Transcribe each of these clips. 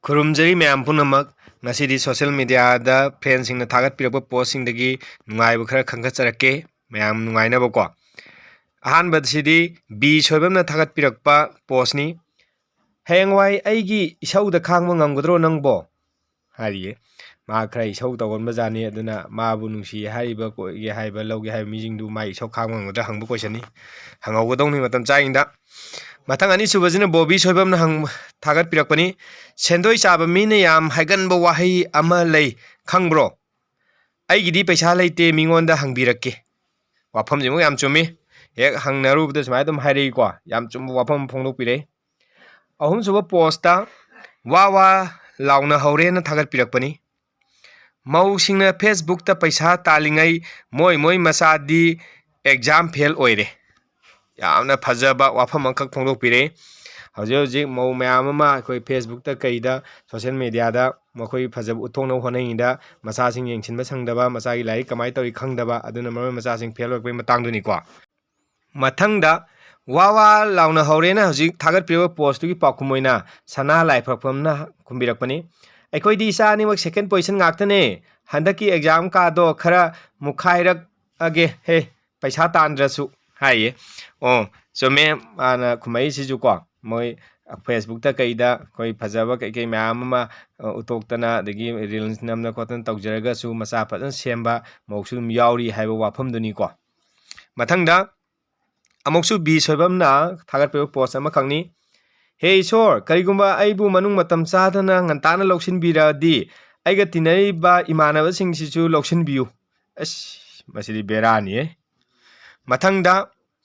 ꯈꯨꯔꯨꯝꯖꯔꯤ ꯃꯌꯥꯝ ꯄꯨꯝꯅꯃꯛ ꯉꯁꯤꯗꯤ ꯁꯣꯁꯤꯌꯦꯜ ꯃꯤꯗꯤꯌꯥꯗ ꯐ꯭ꯔꯦꯟꯁꯤꯡꯅ ꯊꯥꯒꯠꯄꯤꯔꯛꯄ ꯄꯣꯁꯁꯤꯡꯗꯒꯤ ꯅꯨꯡꯉꯥꯏꯕ ꯈꯔ ꯈꯪꯒꯠꯆꯔꯛꯀꯦ ꯃꯌꯥꯝ ꯅꯨꯡꯉꯥꯏꯅꯕꯀꯣ ꯑꯍꯥꯟꯕꯁꯤꯗꯤ ꯕꯤ ꯁꯣꯏꯕꯝꯅ ꯊꯥꯒꯠꯄꯤꯔꯛꯄ ꯄꯣꯁꯅꯤ ꯍꯌꯦꯡꯋꯥꯏ ꯑꯩꯒꯤ ꯏꯁꯧꯗ ꯈꯥꯡꯕ ꯉꯝꯒꯗ꯭ꯔꯣ ꯅꯪꯕꯣ ꯍꯥꯏꯔꯤꯌꯦ ꯃꯥ ꯈꯔ ꯏꯁꯧ ꯇꯧꯒꯟꯕꯖꯥꯠꯅꯤ ꯑꯗꯨꯅ ꯃꯥꯕꯨ ꯅꯨꯡꯁꯤ ꯍꯥꯏꯔꯤꯕ ꯀꯣꯏꯒꯦ ꯍꯥꯏꯕ ꯂꯧꯒꯦ ꯍꯥꯏꯕ ꯃꯤꯁꯤꯡꯗꯨ ꯃꯥꯒꯤ ꯏꯁꯧ ꯈꯥꯡꯕ ꯉꯝꯒꯗ꯭ꯔꯥ ꯍꯪꯕ ꯀꯣꯏꯁꯟꯅꯤ ꯍꯪꯍꯧꯒꯗꯧꯅꯤ ꯃꯇꯝ ꯆꯥꯔꯤꯉꯩꯗ ꯃꯊꯪ ꯑꯅꯤꯁꯨꯕꯁꯤꯅ ꯕꯣꯕꯤ ꯁꯣꯏꯕꯝꯅ ꯊꯥꯒꯠꯄꯤꯔꯛꯄꯅꯤ ꯁꯦꯟꯗꯣꯏ ꯆꯥꯕ ꯃꯤꯅ ꯌꯥꯝ ꯍꯥꯏꯒꯟꯕ ꯋꯥꯍꯩ ꯑꯃ ꯂꯩ ꯈꯪꯕ꯭ꯔꯣ ꯑꯩꯒꯤꯗꯤ ꯄꯩꯁꯥ ꯂꯩꯇꯦ ꯃꯤꯉꯣꯟꯗ ꯍꯪꯕꯤꯔꯛꯀꯦ ꯋꯥꯐꯝꯁꯤꯃꯨꯛ ꯌꯥꯝ ꯆꯨꯝꯃꯤ ꯍꯦꯛ ꯍꯪꯅꯔꯨꯕꯗ ꯁꯨꯃꯥꯏꯅ ꯑꯗꯨꯝ ꯍꯥꯏꯔꯛꯏꯀꯣ ꯌꯥꯝ ꯆꯨꯝꯕ ꯋꯥꯐꯝ ꯑꯃ ꯐꯣꯡꯗꯣꯛꯄꯤꯔꯛꯏ ꯑꯍꯨꯝꯁꯨꯕ ꯄꯣꯁꯇ ꯋꯥ ꯂꯥꯎꯅ ꯍꯧꯔꯦꯅ ꯊꯥꯒꯠꯄꯤꯔꯛꯄꯅꯤ ꯃꯧꯁꯤꯡꯅ ꯐꯦꯁꯕꯨꯛꯇ ꯄꯩꯁꯥ ꯇꯥꯜꯂꯤꯉꯩ ꯃꯣꯏ ꯃꯆꯥꯗꯤ ꯑꯦꯛꯖꯥꯝ ꯐꯦꯜ ꯑꯣꯏꯔꯦ ꯌꯥꯝꯅ ꯐꯖꯕ ꯋꯥꯐꯝ ꯑꯃꯈꯛ ꯐꯣꯡꯗꯣꯛꯄꯤꯔꯛꯏ ꯍꯧꯖꯤꯛ ꯃꯧ ꯃꯌꯥꯝ ꯑꯃ ꯑꯩꯈꯣꯏ ꯐꯦꯁꯕꯨꯛꯇ ꯀꯩꯗ ꯁꯣꯁꯤꯌꯦꯜ ꯃꯤꯗꯤꯌꯥꯗ ꯃꯈꯣꯏ ꯐꯖꯕ ꯎꯠꯊꯣꯛꯅꯕ ꯍꯣꯠꯅꯔꯤꯉꯩꯗ ꯃꯆꯥꯁꯤꯡ ꯌꯦꯡꯁꯤꯟꯕ ꯁꯪꯗꯕ ꯃꯆꯥꯒꯤ ꯂꯥꯏꯔꯤꯛ ꯀꯃꯥꯏꯅ ꯇꯧꯔꯤ ꯈꯪꯗꯕ ꯑꯗꯨꯅ ꯃꯆꯥꯁꯤꯡ ꯐꯦꯜ ꯑꯣꯏꯔꯛꯄꯒꯤ ꯃꯇꯥꯡꯗꯨꯅꯤꯀꯣ ꯃꯊꯪꯗ ꯋꯥ ꯂꯥꯎꯅ ꯍꯧꯔꯦꯅ ꯍꯧꯖꯤक ꯊꯥꯒꯠꯄꯤꯔꯤꯕ ꯄꯣꯁꯇꯨꯒꯤ ꯄꯥꯎꯈꯨꯝ ꯑꯣꯏꯅ ꯁꯅꯥ ꯂꯥꯏꯐꯔꯛꯐꯝꯅ ꯈꯨꯝꯕꯤꯔꯛꯄꯅꯤ ꯑꯩꯈꯣꯏꯗꯤ ꯏꯆꯥ ꯑꯅꯤꯃꯛ ꯁꯦꯀꯦꯟ ꯄꯣꯖꯤꯁꯟ ꯉꯥꯛꯇꯅꯦ ꯍꯟꯗꯛꯀꯤ ꯑꯦꯛꯖꯥꯝ ꯀꯥꯗꯣ ꯈꯔ ꯃꯨꯛꯈꯥꯏꯔꯛꯑꯒꯦ ꯍꯦ ꯄꯩꯁꯥ ꯇꯥꯟꯗ꯭ꯔꯁꯨ ꯍꯥꯏꯌꯦ ꯆꯨꯝꯃꯦ ꯃꯥꯅ ꯈꯨꯝꯃꯛꯏꯁꯤꯁꯨꯀꯣ ꯃꯣꯏ ꯐꯦꯁꯕꯨꯛꯇ ꯀꯩꯗ ꯑꯩꯈꯣꯏ ꯐꯖꯕ ꯀꯩꯀꯩ ꯃꯌꯥꯝ ꯑꯃ ꯎꯠꯊꯣꯛꯇꯅ ꯑꯗꯒꯤ ꯔꯤꯜꯁ ꯅꯝꯗꯅ ꯈꯣꯠꯇꯅ ꯇꯧꯖꯔꯒꯁꯨ ꯃꯆꯥ ꯐꯖꯅ ꯁꯦꯝꯕ ꯃꯧꯁꯨ ꯑꯗꯨꯝ ꯌꯥꯎꯔꯤ ꯍꯥꯏꯕ ꯋꯥꯐꯝꯗꯨꯅꯤꯀꯣ ꯃꯊꯪꯗ ꯑꯃꯨꯛꯁꯨ ꯕꯤ ꯁꯣꯏꯕꯝꯅ ꯊꯥꯒꯠꯄꯤꯕ ꯄꯣꯁ ꯑꯃꯈꯛꯅꯤ ꯍꯦ ꯏꯁꯣꯔ ꯀꯔꯤꯒꯨꯝꯕ ꯑꯩꯕꯨ ꯃꯅꯨꯡ ꯃꯇꯝ ꯆꯥꯗꯅ ꯉꯟꯇꯥꯅ ꯂꯧꯁꯤꯟꯕꯤꯔꯛꯑꯗꯤ ꯑꯩꯒ ꯇꯤꯟꯅꯔꯤꯕ ꯏꯃꯥꯟꯅꯕꯁꯤꯡꯁꯤꯁꯨ ꯂꯧꯁꯤꯟꯕꯤꯌꯨ ꯃꯁꯤꯗꯤ ꯕꯦꯔꯥꯅꯤꯍꯦ ꯃꯊꯪꯗ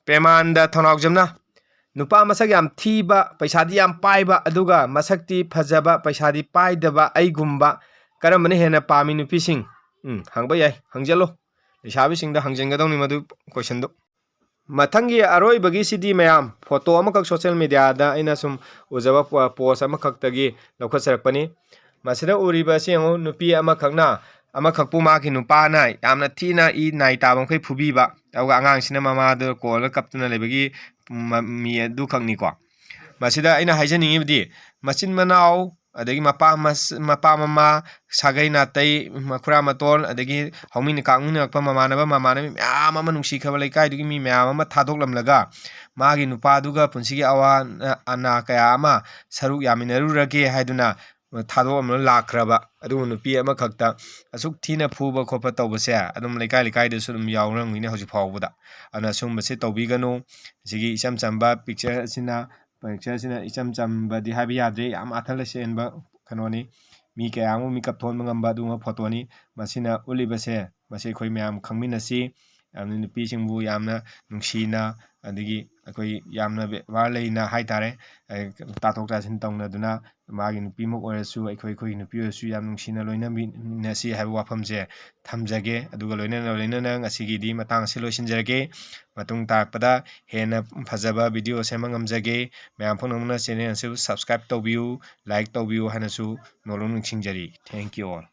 ꯄ꯭ꯔꯦꯃꯥꯟꯗ ꯊꯧꯅꯥꯎꯖꯝꯅ ꯅꯨꯄꯥ ꯃꯁꯛ ꯌꯥꯝ ꯊꯤꯕ ꯄꯩꯁꯥꯗꯤ ꯌꯥꯝ ꯄꯥꯏꯕ ꯑꯗꯨꯒ ꯃꯁꯛꯇꯤ ꯐꯖꯕ ꯄꯩꯁꯥꯗꯤ ꯄꯥꯏꯗꯕ ꯑꯩꯒꯨꯝꯕ ꯀꯔꯝꯕꯅ ꯍꯦꯟꯅ ꯄꯥꯝꯃꯤ ꯅꯨꯄꯤꯁꯤꯡ ꯍꯪꯕ ꯌꯥꯏ ꯍꯪꯖꯜꯂꯣ ꯂꯩꯁꯥꯕꯤꯁꯤꯡꯗ ꯍꯪꯖꯟꯒꯗꯧꯅꯤ ꯃꯗꯨ ꯀꯣꯏꯁꯟꯗꯣ ꯃꯊꯪꯒꯤ ꯑꯔꯣꯏꯕꯒꯤꯁꯤꯗꯤ ꯃꯌꯥꯝ ꯐꯣꯇꯣ ꯑꯃꯈꯛ ꯁꯣꯁꯤꯌꯦꯜ ꯃꯤꯗꯤꯌꯥꯗ ꯑꯩꯅ ꯁꯨꯝ ꯎꯖꯕ ꯄꯣꯁ ꯑꯃꯈꯛꯇꯒꯤ ꯂꯧꯈꯠꯆꯔꯛꯄꯅꯤ ꯃꯁꯤꯗ ꯎꯔꯤꯕ ꯑꯁꯤ ꯌꯦꯡꯉꯨ ꯅꯨꯄꯤ ꯑꯃꯈꯛꯄꯨ ꯃꯥꯒꯤ ꯅꯨꯄꯥꯅ ꯌꯥꯝꯅ ꯊꯤꯅ ꯅꯥꯏ ꯇꯥꯕ ꯃꯈꯩ ꯐꯨꯕꯤꯕ ꯑꯗꯨꯒ ꯑꯉꯥꯡꯁꯤꯅ ꯃꯃꯥꯗꯨ ꯀꯣꯜꯂꯒ ꯀꯞꯇꯨꯅ ꯂꯩꯕꯒꯤ ꯃꯤ ꯑꯗꯨꯈꯛꯅꯤꯀꯣ ꯃꯁꯤꯗ ꯑꯩꯅ ꯍꯥꯏꯖꯅꯤꯡꯉꯤꯕꯗꯤ ꯃꯆꯤꯟ ꯃꯅꯥꯎ ꯑꯗꯒꯤ ꯃꯄꯥ ꯃꯃꯥ ꯁꯥꯒꯩ ꯅꯥꯇꯩ ꯃꯈꯨꯔꯥ ꯃꯇꯣꯟ ꯑꯗꯒꯤ ꯍꯧꯃꯤꯟ ꯀꯥꯡꯃꯤꯟꯅꯔꯛꯄ ꯃꯃꯥꯟꯅꯕ ꯃꯌꯥꯝ ꯑꯃ ꯅꯨꯡꯁꯤꯈ꯭ꯔꯕ ꯂꯩꯀꯥꯏꯗꯨꯒꯤ ꯃꯤ ꯃꯌꯥꯝ ꯑꯃ ꯊꯥꯗꯣꯛꯂꯝꯂꯒ ꯃꯥꯒꯤ ꯅꯨꯄꯥꯗꯨꯒ ꯄꯨꯟꯁꯤꯒꯤ ꯑꯋꯥ ꯑꯅꯥ ꯀꯌꯥ ꯑꯃ ꯁꯔꯨꯛ ꯌꯥꯃꯤꯟꯅꯔꯨꯔꯒꯦ ꯍꯥꯏꯗꯨꯅ ꯊꯥꯗꯣꯛꯑꯝꯂꯒ ꯂꯥꯛꯈ꯭ꯔꯕ ꯑꯗꯨꯒ ꯅꯨꯄꯤ ꯑꯃꯈꯛꯇ ꯑꯁꯨꯛ ꯊꯤꯅ ꯐꯨꯕ ꯈꯣꯠꯄ ꯇꯧꯕꯁꯦ ꯑꯗꯨꯝ ꯂꯩꯀꯥꯏꯗꯁꯨ ꯑꯗꯨꯝ ꯌꯥꯎꯔꯝꯒꯅꯤ ꯍꯧꯖꯤꯛ ꯐꯥꯎꯕꯗ ꯑꯗꯨꯅ ꯁꯨꯝꯕꯁꯤ ꯇꯧꯕꯤꯒꯅꯨ ꯁꯤꯒꯤ ꯏꯆꯝ ꯆꯝꯕ ꯄꯤꯛꯆꯔꯁꯤꯅ ꯏꯆꯝ ꯆꯝꯕꯗꯤ ꯍꯥꯏꯕ ꯌꯥꯗ꯭ꯔꯦ ꯌꯥꯝ ꯑꯥꯊꯔ ꯆꯦꯟꯕ ꯀꯩꯅꯣꯅꯤ ꯃꯤ ꯀꯌꯥ ꯑꯃ ꯃꯤꯀꯞ ꯊꯣꯛꯍꯟꯕ ꯉꯝꯕ ꯑꯗꯨꯒꯨꯝꯕ ꯐꯣꯇꯣꯅꯤ ꯃꯁꯤꯅ ꯎꯠꯂꯤꯕꯁꯦ ꯃꯁꯤ ꯑꯩꯈꯣꯏ ꯃꯌꯥꯝ ꯈꯪꯃꯤꯟꯅꯁꯤ ꯌꯥꯝꯅ ꯅꯨꯄꯤꯁꯤꯡꯕꯨ ꯌꯥꯝꯅ ꯅꯨꯡꯁꯤꯅ ꯑꯗꯒꯤ ꯑꯩꯈꯣꯏ ꯌꯥꯝꯅ ꯕꯦꯕꯥꯔ ꯂꯩꯅ ꯍꯥꯏꯇꯥꯔꯦ ꯇꯥꯊꯣꯛ ꯇꯥꯁꯤꯟ ꯇꯧꯅꯗꯨꯅ ꯃꯥꯒꯤ ꯅꯨꯄꯤꯃꯛ ꯑꯣꯏꯔꯁꯨ ꯑꯩꯈꯣꯏꯒꯤ ꯅꯨꯄꯤ ꯑꯣꯏꯔꯁꯨ ꯌꯥꯝ ꯅꯨꯡꯁꯤꯅ ꯂꯣꯏꯅꯃꯤꯟꯅꯁꯤ ꯍꯥꯏꯕ ꯋꯥꯐꯝꯁꯦ ꯊꯝꯖꯒꯦ ꯑꯗꯨꯒ ꯂꯣꯏꯅꯅ ꯉꯁꯤꯒꯤꯗꯤ ꯃꯇꯥꯡ ꯑꯁꯤ ꯂꯣꯏꯁꯤꯟꯖꯔꯒꯦ ꯃꯇꯨꯡ ꯇꯥꯔꯛꯄꯗ ꯍꯦꯟꯅ ꯐꯖꯕ ꯚꯤꯗꯤꯑꯣ ꯁꯦꯝꯕ ꯉꯝꯖꯒꯦ ꯃꯌꯥꯝ ꯄꯨꯝꯅꯃꯛꯅ ꯆꯦꯅꯦꯜ ꯑꯁꯤ ꯁꯕꯁꯀ꯭ꯔꯥꯏꯕ ꯇꯧꯕꯤꯌꯨ ꯂꯥꯏꯛ ꯇꯧꯕꯤꯌꯨ ꯍꯥꯏꯅꯁꯨ ꯅꯣꯡꯂꯨꯛ ꯅꯤꯡꯁꯤꯡꯖꯔꯤ ꯊꯦꯡꯛ ꯌꯨ ꯑꯣꯜ